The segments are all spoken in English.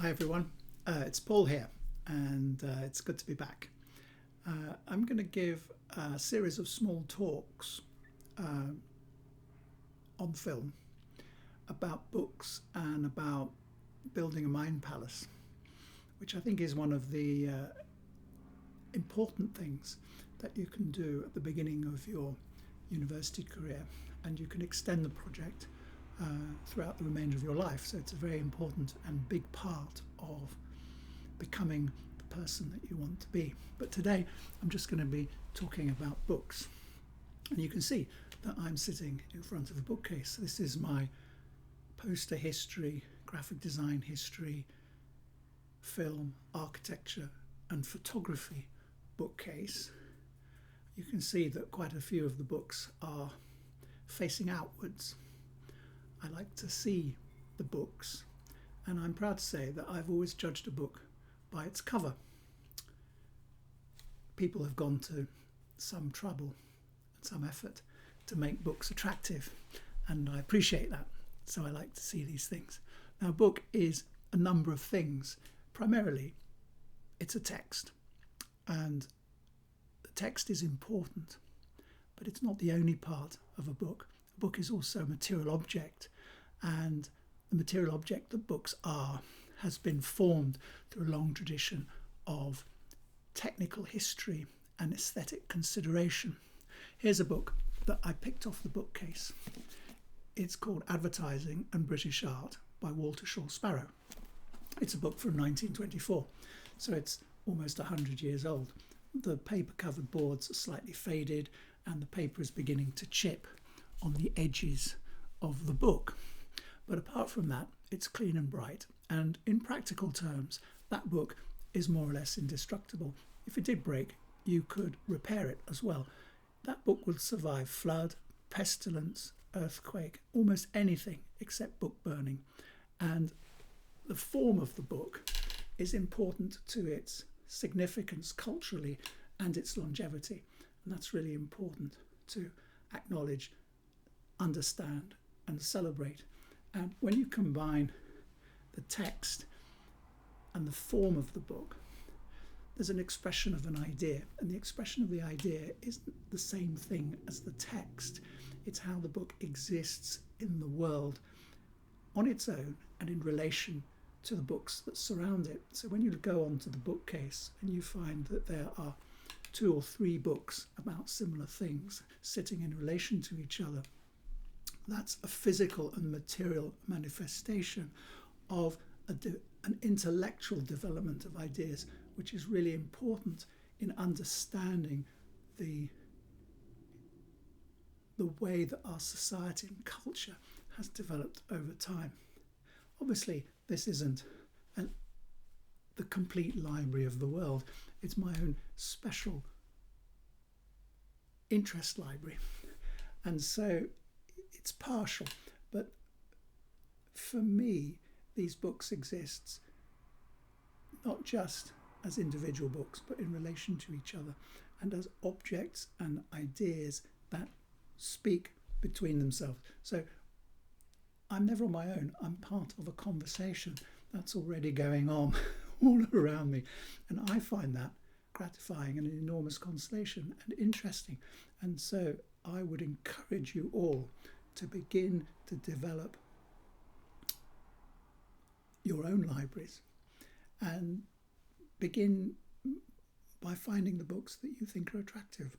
Hi everyone, it's Paul here, and it's good to be back. I'm going to give a series of small talks on film about books and about building a mind palace, which I think is one of the important things that you can do at the beginning of your university career, and you can extend the project throughout the remainder of your life. So it's a very important and big part of becoming the person that you want to be. But today I'm just going to be talking about books. And you can see that I'm sitting in front of a bookcase. This is my poster history, graphic design history, film, architecture and photography bookcase. You can see that quite a few of the books are facing outwards. I like to see the books, and I'm proud to say that I've always judged a book by its cover. People have gone to some trouble and some effort to make books attractive, and I appreciate that. So I like to see these things. Now, a book is a number of things. Primarily, it's a text, and the text is important, but it's not the only part of a book. A book is also a material object, and the material object that books are has been formed through a long tradition of technical history and aesthetic consideration. Here's a book that I picked off the bookcase. It's called Advertising and British Art by Walter Shaw Sparrow. It's a book from 1924, so it's almost 100 years old. The paper covered boards are slightly faded, and the paper is beginning to chip on the edges of the book. But apart from that, it's clean and bright, and in practical terms, that book is more or less indestructible. If it did break, you could repair it as well. That book will survive flood, pestilence, earthquake, almost anything except book burning. And the form of the book is important to its significance culturally and its longevity. And that's really important to acknowledge, understand and celebrate. And when you combine the text and the form of the book, there's an expression of an idea, and the expression of the idea isn't the same thing as the text. It's how the book exists in the world on its own and in relation to the books that surround it. So when you go onto the bookcase and you find that there are 2 or 3 books about similar things sitting in relation to each other, that's a physical and material manifestation of an intellectual development of ideas, which is really important in understanding the way that our society and culture has developed over time. Obviously, this isn't the complete library of the world. It's my own special interest library. And so it's partial. But for me, these books exist not just as individual books, but in relation to each other and as objects and ideas that speak between themselves. So I'm never on my own. I'm part of a conversation that's already going on all around me. And I find that gratifying and an enormous consolation and interesting. And so I would encourage you all to begin to develop your own libraries and begin by finding the books that you think are attractive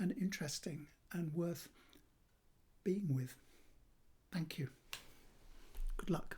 and interesting and worth being with. Thank you. Good luck.